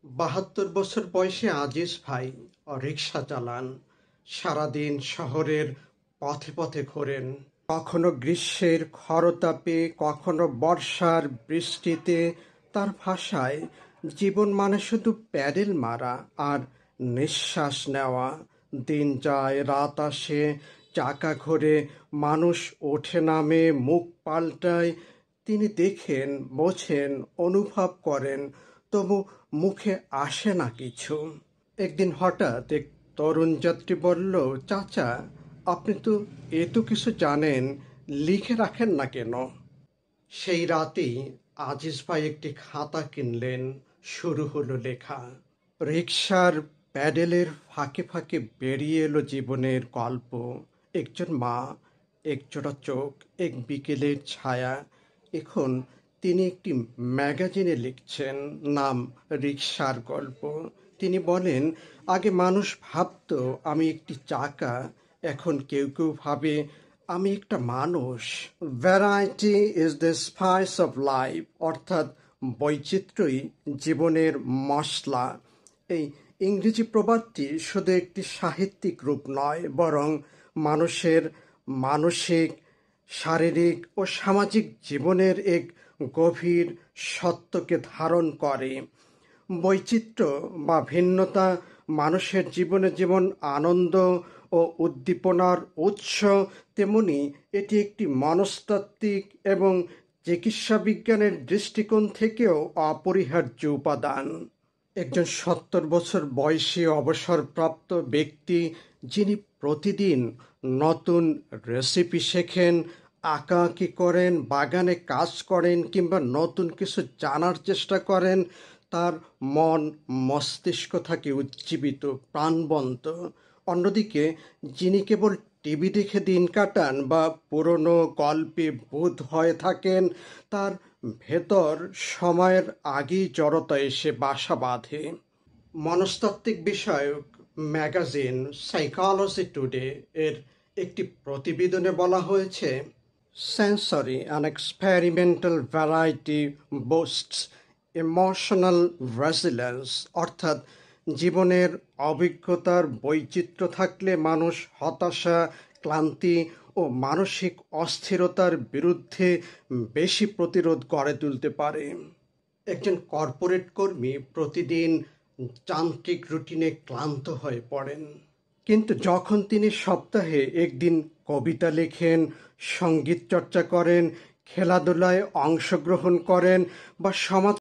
৭২ বছর বয়সী আজিজ ভাই রিকশা চালান। সারাদিন শহরের পথে পথে ঘোরেন। কখনো গ্রীষ্মের খরতাপে, কখনো বর্ষার বৃষ্টিতে। তার ভাষায় জীবন মানে শুধু প্যাডেল মারা আর নিঃশ্বাস নেওয়া। দিন যায়, রাত আসে, চাকা ঘোরে, মানুষ ওঠে নামে, মুখ পাল্টায়। তিনি দেখেন, বোঝেন, অনুভব করেন, তবু মুখে আসে না কিছু। একদিন হঠাৎ এক তরুণ যাত্রী বলল, চাচা, আপনি তো এত কিছু জানেন, লিখে রাখেন না কেন? সেই রাতেই আজিজ ভাই একটি খাতা কিনলেন। শুরু হলো লেখা। রিকশার প্যাডেলের ফাঁকে ফাঁকে বেরিয়ে এলো জীবনের গল্প। একজন মা, একজোড়া চোখ, এক বিকেলের ছায়া। এখন তিনি একটি ম্যাগাজিনে লিখছেন, নাম রিকশার গল্প। তিনি বলেন, আগে মানুষ ভাবত আমি একটি চাকা, এখন কেউ কেউ ভাবে আমি একটা মানুষ। Variety is the spice of life, অর্থাৎ বৈচিত্র্যই জীবনের মশলা। এই ইংরেজি প্রবাদটি শুধু একটি সাহিত্যিক রূপ নয়, বরং মানুষের মানসিক, শারীরিক ও সামাজিক জীবনের এক গভীর সত্যকে ধারণ করে। বৈচিত্র্য বা ভিন্নতা মানুষের জীবনে যেমন আনন্দ ও উদ্দীপনার উৎস, তেমনি এটি একটি মনস্তাত্ত্বিক এবং চিকিৎসা বিজ্ঞানের দৃষ্টিকোণ থেকেও অপরিহার্য উপাদান। একজন ৭০ বছর বয়সী অবসরপ্রাপ্ত ব্যক্তি, যিনি প্রতিদিন নতুন রেসিপি শেখেন, আঁকাআঁকি করেন, বাগানে কাজ করেন কিংবা নতুন কিছু জানার চেষ্টা করেন, তার মন মস্তিষ্ক থাকে উজ্জীবিত, প্রাণবন্ত। অন্যদিকে যিনি কেবল টিভি দেখে দিন কাটান বা পুরনো গল্পে বোধ হয়ে থাকেন, তার ভেতর সময়ের আগেই জড়তা এসে বাসা বাঁধে। মনস্তাত্ত্বিক বিষয়ক ম্যাগাজিন সাইকোলজি টুডে এর একটি প্রতিবেদনে বলা হয়েছে, sensory and experimental variety বুস্টস emotional resilience, অর্থাৎ জীবনের অভিজ্ঞতার বৈচিত্র্য থাকলে মানুষ হতাশা, ক্লান্তি ও মানসিক অস্থিরতার বিরুদ্ধে বেশি প্রতিরোধ গড়ে তুলতে পারে। একজন কর্পোরেট কর্মী প্রতিদিন যান্ত্রিক রুটিনে ক্লান্ত হয়ে পড়েন, কিন্তু যখন তিনি সপ্তাহে একদিন কবিতা লেখেন, সঙ্গীত চর্চা করেন, খেলাধুলায় অংশগ্রহণ করেন বা সমাজ